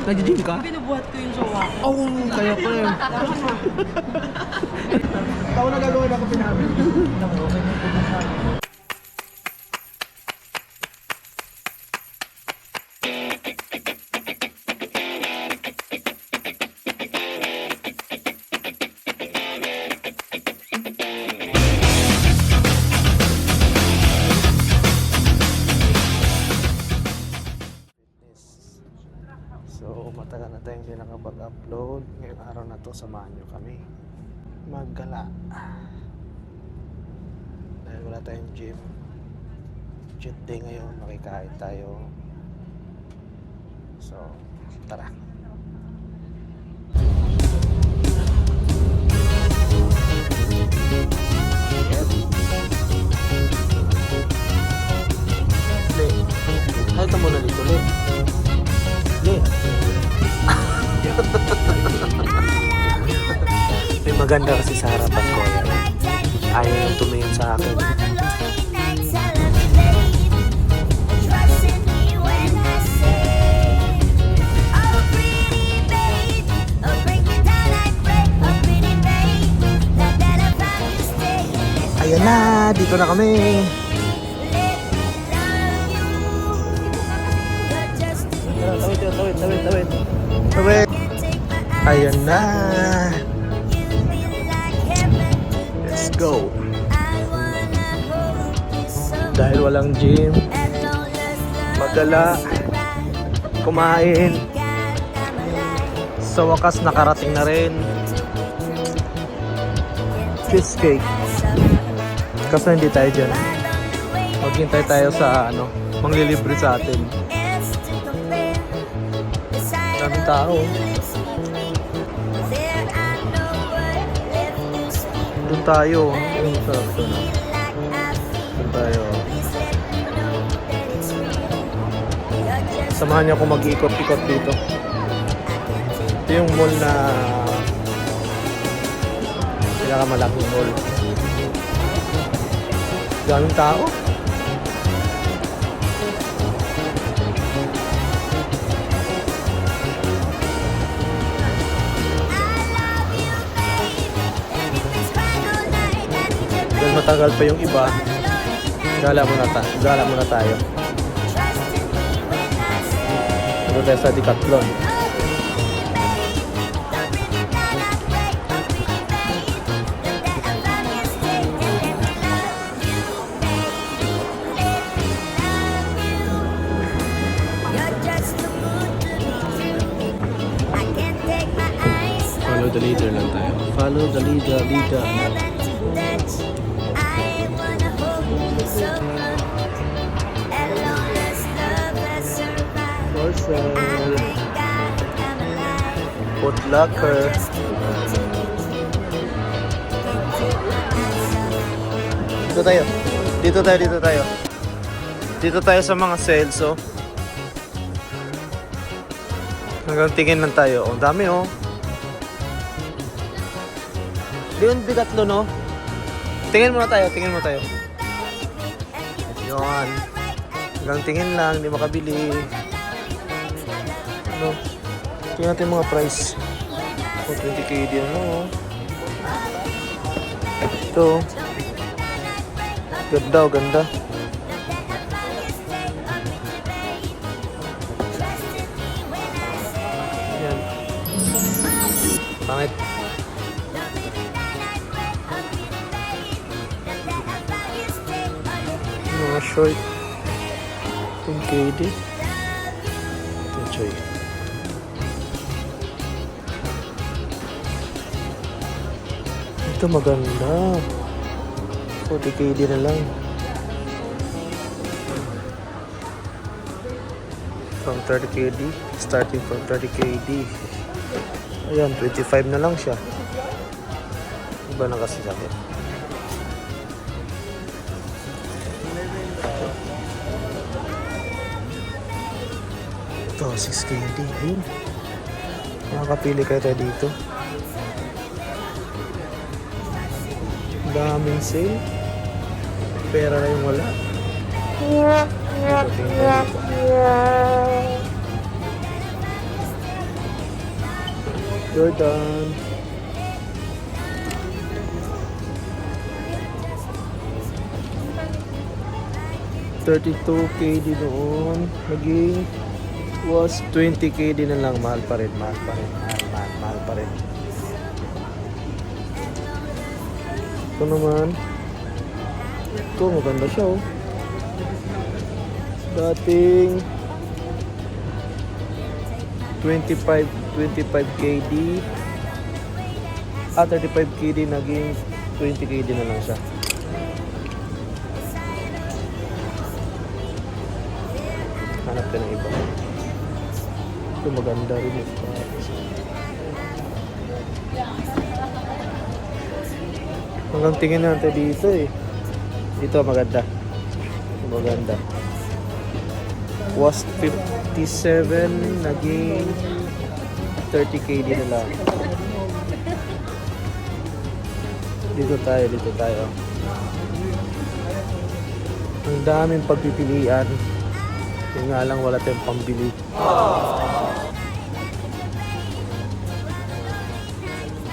Nag-gym ka? Pinubuhat ko yung jowa. Oh, kaya pa yun. Ako na gagawin ako pinabi. So, matagal na tayong hindi nakapag-upload. Ngayong araw na to, samahan nyo kami maggala. Dahil wala tayong gym. Cheat day ngayon, makikain tayo. So, tara. Le, halta mo na dito, Le. Le. May maganda kasi sa harapan ko. Ayaw nang tumingin sa akin. Ayan na, dito na kami. Tawid. Ayan na. Let's go. Dahil walang gym, magala, kumain. Sa wakas nakarating na rin. Cheesecake. Kaso hindi tayo dyan. Maghintay tayo sa manglilibre sa atin. Daming tao. Doon tayo. Yung sarap doon. Doon tayo. Samahan niyo ako mag-ikot-ikot dito. Ito yung mall na pinakamalaking mall. Daming tao. Dahil matagal pa yung iba, gala muna tayo. Ito tayo sa Decathlon. Follow the leader lang tayo. Follow the leader. Foot locker. Dito tayo sa mga sales, oh. Hanggang tingin lang tayo. Oh, dami, oh. Doon bigatlo, no? Tingin muna tayo. Yun. Hanggang tingin lang, hindi makabili. Ano? Tingnan natin yung mga price. Oh, 20k din, no? Ito. Ganda. Yan. Pangit. Mga short. 10k din. Enjoy. Ito maganda. 40k din na lang. From 30kd. Starting from 30kd. Ayan, 25 na lang siya. Iba na kasi sa akin. Ito, 6kd. Ayun. Makakapili kayo tayo dito. Daming sale. Pera na yung wala. Ito, tingnan dito. Jordan. $32 KD noon. Naging was 20 KD na lang. Mahal pa rin. Mahal pa rin. Ito naman. Ito, maganda siya oh. Dating 25 KD. 35 KD naging 20 KD na lang siya. Hanap ka ng iba. Ito maganda rin ito. Hanggang tingin natin dito eh. Dito maganda. Maganda. Was 57 naging 30 KD na lang. Dito tayo. Ang daming pagpipilian. Yung nga lang wala tayong pambili.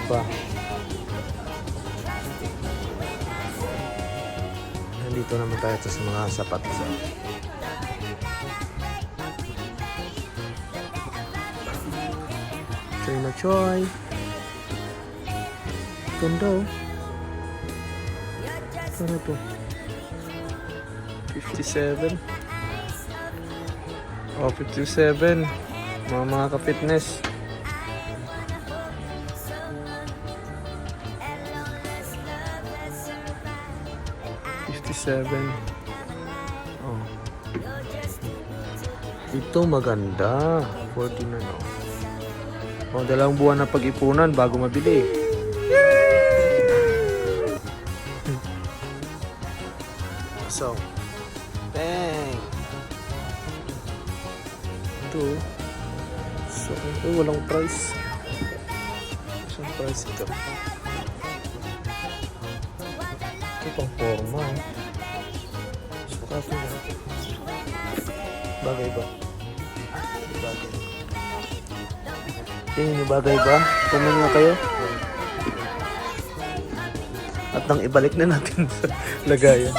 Pa. Nandito naman tayo sa mga sapatos. Choy na choy. Ganda oh. Ano to? 57. Oh, 57. Mga ka-fitness. Oh. Ito maganda. 14 na no. Oh, 2 buwan na pag-ipunan bago mabili. So, bang. Ito. So, walang price. Isang price ito. Ito pang forma. Sukatin na. Bagay ba? Bagay. Tingin nyo bagay ba? Tumingin nga kayo. At nang ibalik na natin sa lagayan.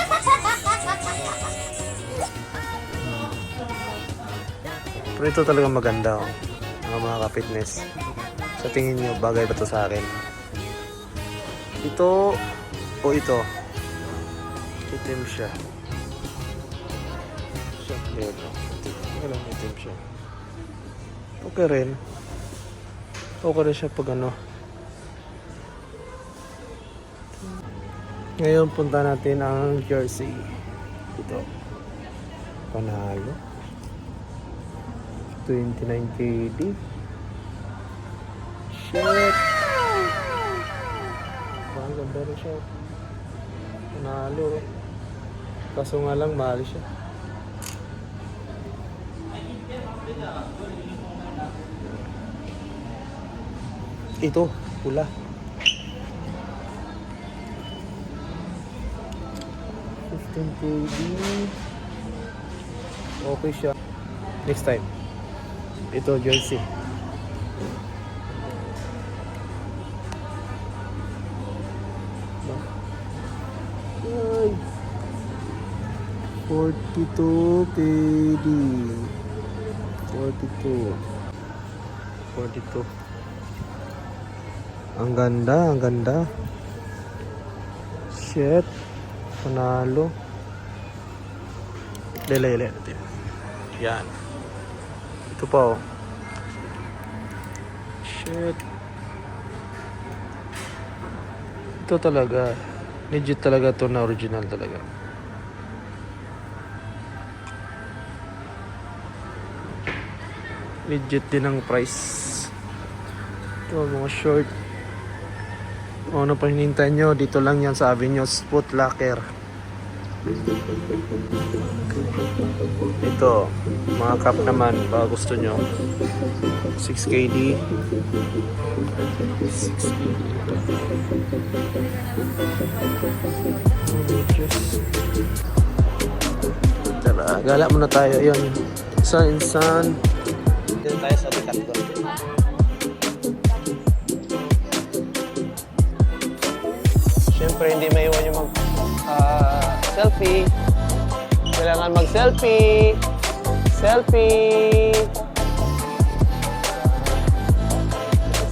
Pero ito talaga maganda oh. Mga ka-fitness. Sa tingin nyo, bagay ba ito sa akin? Ito o ito? Itim siya. Itim siya. Okay rin. Okay rin siya pag ano. Ngayon punta natin ang jersey. Ito. Panalo. 29 KD. Shit. Ang ganda rin siya. Panalo. Kaso nga lang mahal siya. Ito, pula. $15 KD. Okay siya. Next time. Ito, jersey. Ay. 42 KD. 42. Ang ganda. Shit. Panalo. Lele natin. Yan. Ito pa oh. Shit. Ito talaga. Legit talaga to na original talaga. Legit din ang price. Ito mga short. O ano pa hinintay nyo? Dito lang yan sa Avenue Foot Locker. Ito, mga cup naman, baka gusto nyo. 6 KD. 6 KD. Tara, gala muna tayo. Yun. Sun. Dito tayo sa Decathlon. Siyempre, hindi maiwan yung selfie. Kailangan mag-selfie. Selfie!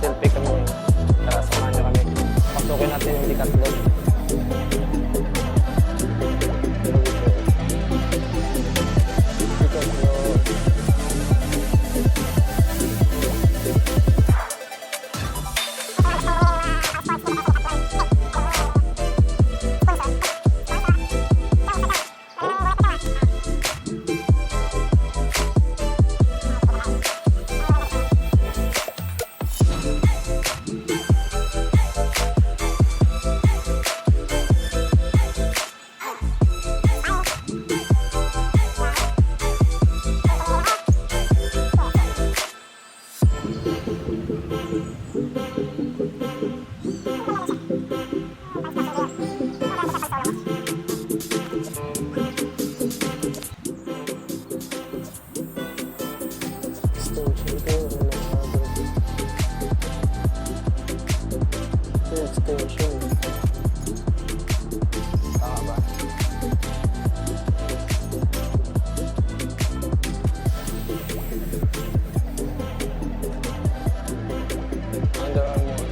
Selfie kami ngayon. Tara, samahan nyo kami. Pasukin natin yung Decathlon. Extension. Tama ba? Under Armour.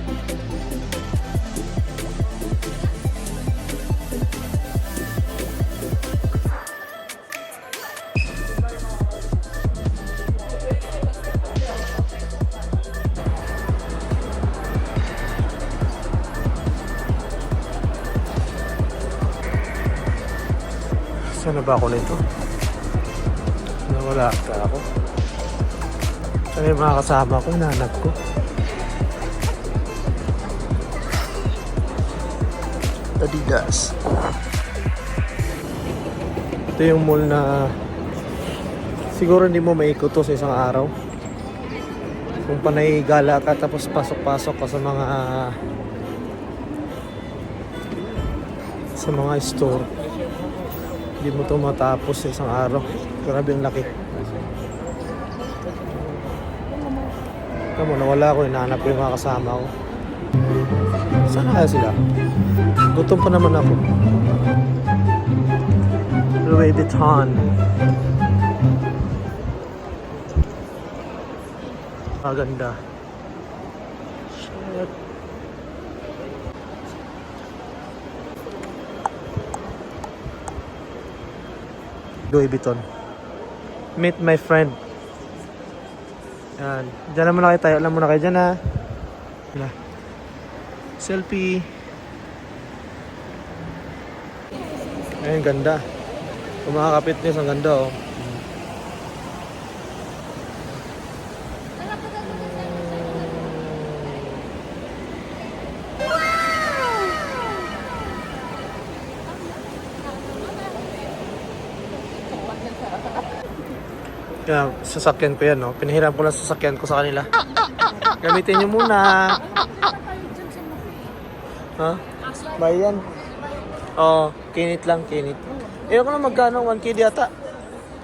Saan na ba ako nito? Nawala ka ako. Saan yung mga kasama ko? Nanap ko. Adidas. Ito yung mall na siguro hindi mo maikot to sa isang araw. Kung panay gala ka tapos pasok-pasok ka sa mga store, hindi mo ito matapos sa isang araw. Grabe ang laki. Tama, nawala ko. Hinahanap ko yung mga kasama ko. Saan kaya sila? Gutom pa naman ako. Louis Vuitton. Maganda. Shit. Louis Vuitton. Meet my friend. Yan. Diyan naman na kayo tayo. Alam mo na kayo dyan ha. Wala. Selfie. Ayun, ganda. Kung makakapit niyo, ang ganda oh. Kaya sasakyan ko yan, no? Pinahiram ko lang sasakyan ko sa kanila. Gamitin nyo muna. Ha? Bayan. Oo, kinit lang, kinit. Ewan ko na magkano, 1K yata.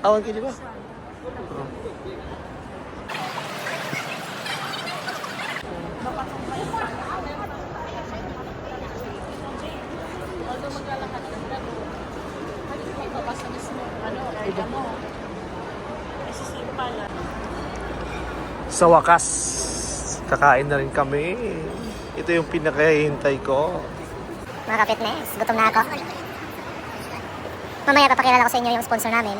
1K ba? Oh. Sa wakas, kakain na rin kami. Ito yung pinakahihintay ko. Mga ka-fitness, gutom na ako. Mamaya papakilala ko sa inyo yung sponsor namin.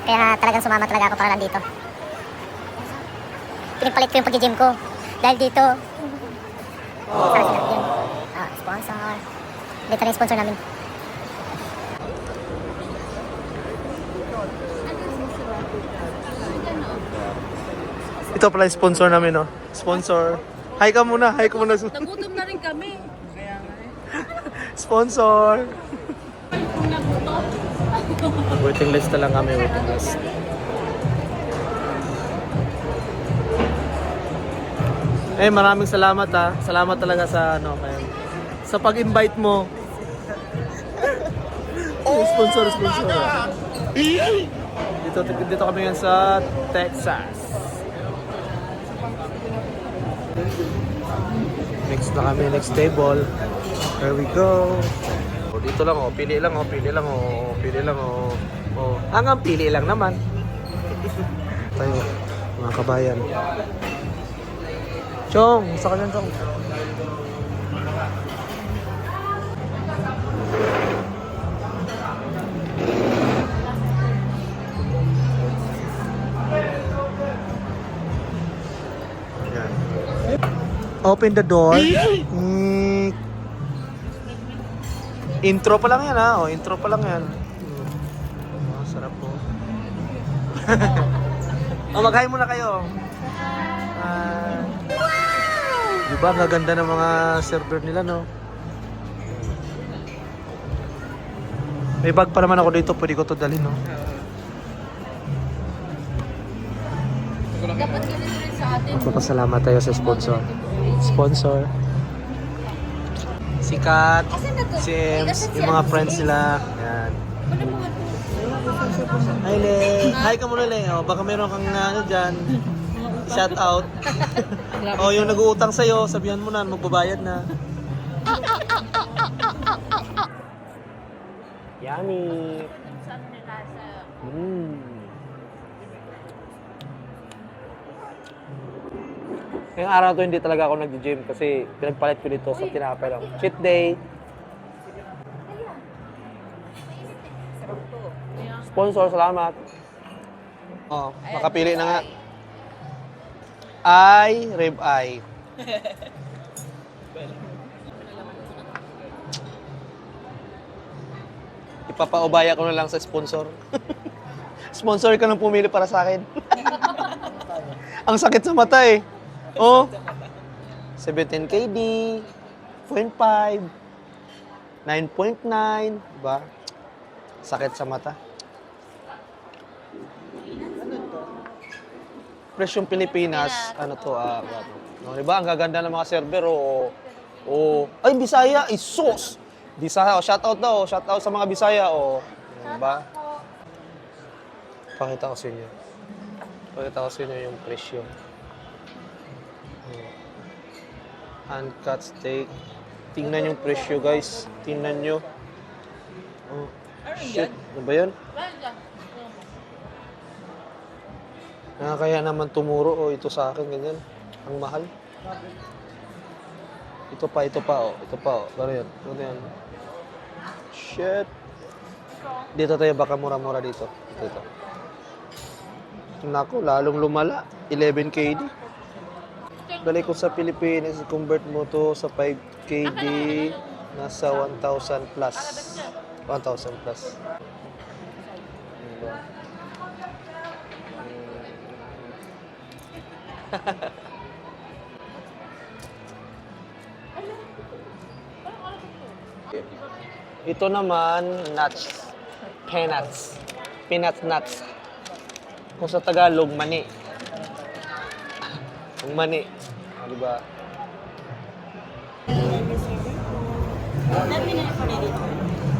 Kaya talagang sumama talaga ako para nandito. Pinagpalit ko yung pag-gym ko. Dahil dito. Sana sila yun. Sponsor. Dito na yung sponsor namin. Ito pala yung sponsor namin, no? Sponsor. Hi ka muna, hi ka muna. Nagutom na rin kami. Kaya nga Sponsor. Waiting list na lang kami, waiting list. Maraming salamat ha. Salamat talaga sa sa pag-invite mo. Sponsor. Dito kami ngayon sa Texas. Next na kami, next table. There we go. O, dito lang oh, pili lang oh, pili lang oh, pili lang oh. Oh, hanggang pili lang naman. Tayo, mga kabayan. Chong, sa kanyan Chong. Yan. Open the door. Intro pa lang yan ha. Oh, intro pa lang yan. Oh, sarap po. Oh, mag-hi muna kayo. Diba, ang gaganda ng mga server nila, no? May bag pa naman ako dito, pwede ko to dalhin, no? Dapat ganito rin sa atin. Magpapasalamat tayo sa sponsor. Sponsor. Si Kat, si Ems, yung mga friends nila. Yan. Hi, Le. Hi ka muna, Le. Oh, baka meron kang ano dyan. Shout out. Oh, yung nag-uutang sa'yo, sabihan mo na, magbabayad na. Yummy. Ngayong araw to hindi talaga ako nag-gym kasi pinagpalit ko dito sa tinapay lang. Cheat day. Sponsor, salamat. Oh, makapili na nga. Ay, rib eye. Ipapaubaya ko na lang sa sponsor. Sponsor ka nang pumili para sa akin. Ang sakit sa mata eh. Oh, 17 KD, 0.5, 9.9, diba? Sakit sa mata. Presyong Pilipinas, ano to, no, diba? Ang gaganda ng mga server, ay, Bisaya, isos! Bisaya, shoutout daw, shoutout sa mga Bisaya, diba? Pakita ko sa inyo. Pakita ko sa inyo yung presyo. Uncut steak. Tingnan yung presyo, guys. Tingnan nyo. Oh, shit. Ano ba yan? Kaya naman tumuro, ito sa akin, ganyan. Ang mahal. Ito pa, Ito pa, Ano yan? Shit. Dito tayo, baka mura-mura dito. Dito. Naku, lalong lumala. 11 KD. Balik ko sa Pilipinas, convert mo to sa 5 KD, nasa 1,000 plus. 1,000 plus. Ito naman, nuts. Peanuts. Peanut nuts. Kung sa Tagalog, mani. Ang mani. Diba?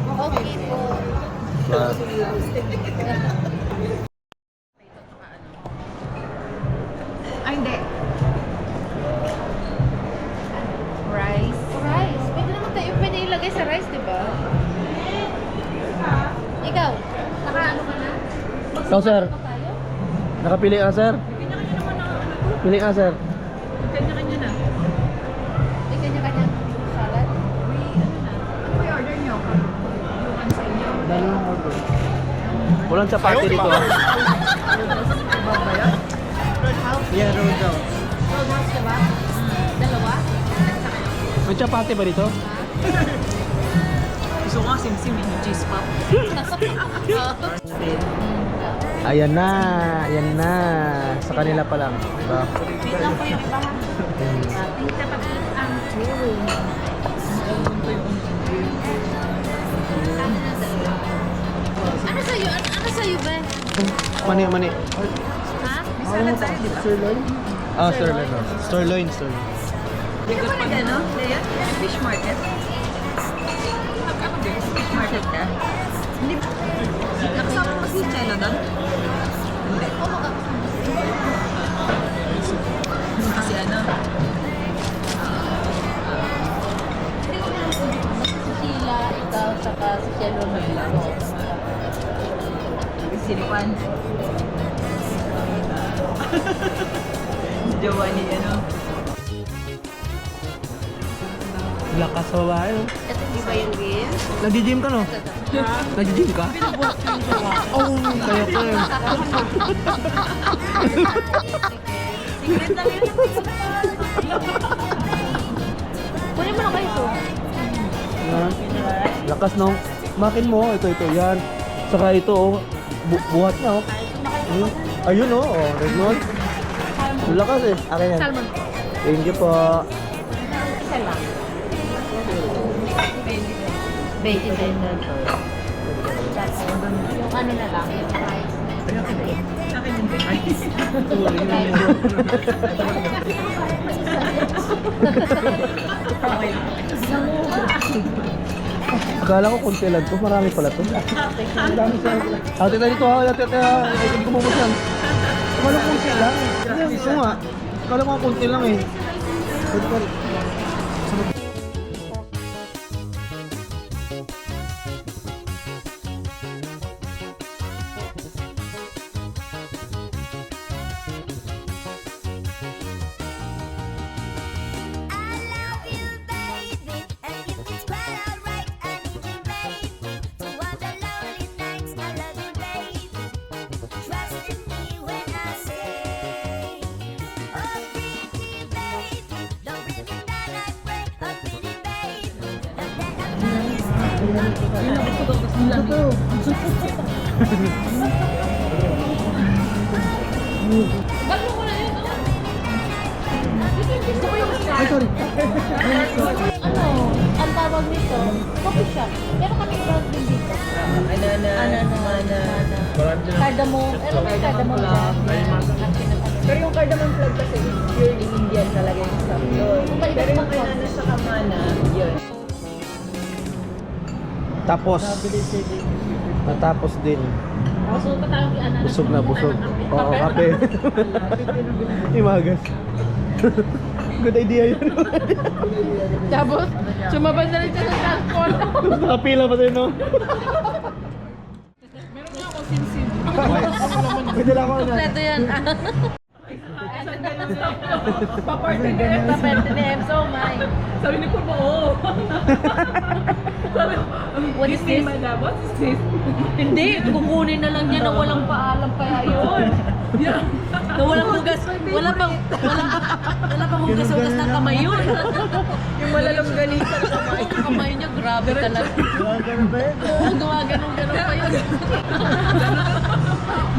Okay po. Ay, hindi. Rice. Rice. Pwede naman tayo. Pwede ilagay sa rice, di ba? Ikaw, naka-ano ka na? Ikaw, sir. Nakapili ka, sir? Pili ka, sir. Kanya-kanya na. May kanya-kanya salad. Ano yung order nyo? Bukan sa inyo. Dalawang order. Walang chapati dito, ah. Yeah, roadhouse. Roadhouse ka ba? Dalawa? May chapati ba dito? Gusto ko nga sim-sim yung cheese pop. Ayan na. Ayan na. Sa kanila pa lang. Diba? Wait lang po yung iba ha. Tita, pag-eat ang chewing. Ano sa'yo? Ano sa'yo ba? Mani. Ha? May salad tayo, di ba? Sirloin? Ah, sirloin. Sirloin. Ikaw pa nag-ano, Lea? Fish market? Ano ba yun? Fish market ka? Hindi ba? Nakasama mo si Chela doon? Hindi. Kasi ano? Sinipan. Jowa ni ano. Lakas sa babae, no? Ito di ba yung game? Nag-gym ka, no? Nag-gym ka? Oo, kaya ko eh. Secret lang yun. Kunin mo na kayo ito. Yan. Lakas, no? Makin mo, ito, yan. Saka ito, oh. Buhat na, oh. Ayun, oh. Red moon. Lakas eh. Akin yan. Salmon. Thank you po. Isa lang. 20 pesos. Yung ano na lang, yung price. Sa akin yung Akala ko konti lang to, marami pala to. Ate tayo dito ha, ate hindi ko bubos yan. Akala ko konti lang. Gusto nga. Akala ko konti lang eh. Pwede pa rin. Ay, sorry. Ano, ang tawag nito, coffee shop. Pero kami brand din dito. Mana. Cardamom. Pero may cardamom lang. Pero yung cardamom plug kasi is purely Indian talaga yung stuff doon. Pero yung kainan sa kamana, yun. Tapos. Natapos din. Busog pa tayo kay Ana. Busog na busog. Oo, kape. Imagas. Good idea yun. Tapos, sumabay na rin siya sa transport. Nakapila pa tayo, no? Pwede lang ako na. Kompleto yan. Paparty ni Emso, my. Sabi ni Kurma, oo. Sabi, What is this? What is this? Hindi, kukunin na lang niya na walang paalam kaya yun. Na walang hugas, wala pang hugas ng kamay yun. Yung malalonggaling sa kamay. Yung kamay niya, grabe talaga. Oo, gawa-ganong pa yun.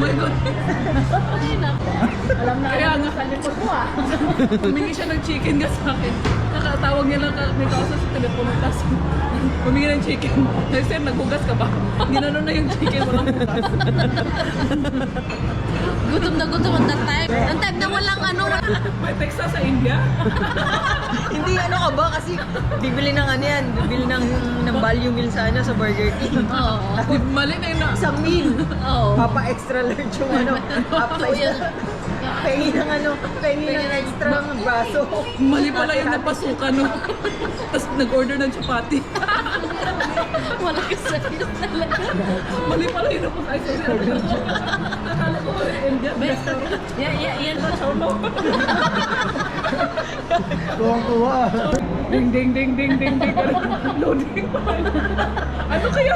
My God. Ay, naku. Alam na Kaya nga, sa likod mo ah. humingi siya ng chicken ka sa akin. Nakatawag niya lang may kaso sa telepono. Tapos humingi ng chicken. Ay, sir, naghugas ka ba? Ginanon na yung chicken, walang hugas. Gutom na gutom ang time. Ang time na walang ano. May Texas sa India? Hindi, ano ka ba? Kasi bibili ng ano yan. Bibili ng value meal sa ano, sa Burger King. Oo. Mali na yun na. Isang meal. Oo. Papa extra large yung ano. Pengi ng ano. Pengi ng extra ng braso. Mali pala yung napasukan, no? Tapos nag-order ng chapati. Wala ka sa talaga. Mali pala yung napasukan. Nakala ko pala Indian restaurant. Yan ba? Tuwang-tuwa. Ding, ding, ding, ding, ding, ding. Loading. Ano kaya?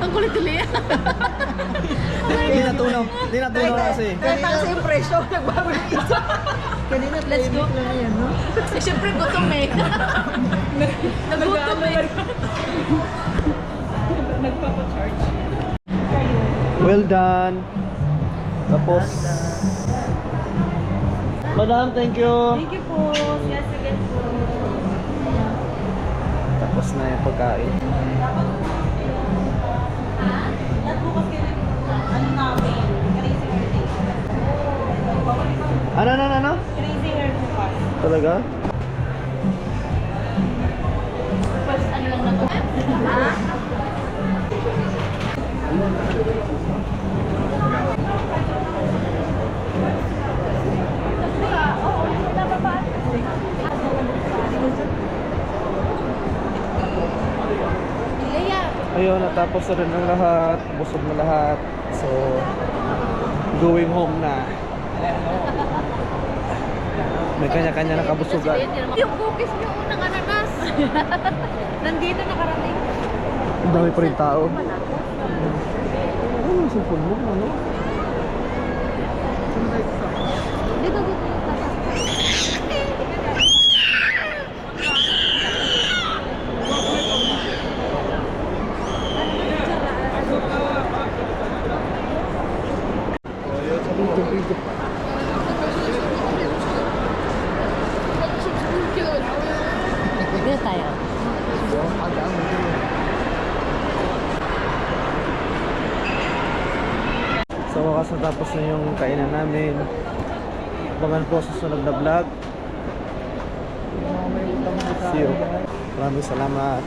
Ang kulit tuloy yan. Hindi natunaw. Hindi natunaw kasi. Kanina kasi yung presyo, nagbago yung isa. Kanina, Let's go. lang yan, no? Eh, syempre gutom eh. Nagutom eh. Nagpapacharge. Well done. Tapos. Madam, thank you. Thank you po. Yes, again po. Tapos na yung pagkain. Ano? Crazy hair po pa. Talaga? First ano lang na to. Ha? Ayun, natapos na rin ang lahat. Busog na lahat. So, going home na. May kanya-kanya na kabusugan. Yung cookies niyo unang ananas. Nandito nakarating. Ang dami pa rin tao. Ano yung cellphone mo? Ano? Dito. Dito tayo. So wakas natapos na yung kainan namin. Abangan po sa susunod na vlog. See you. Maraming salamat.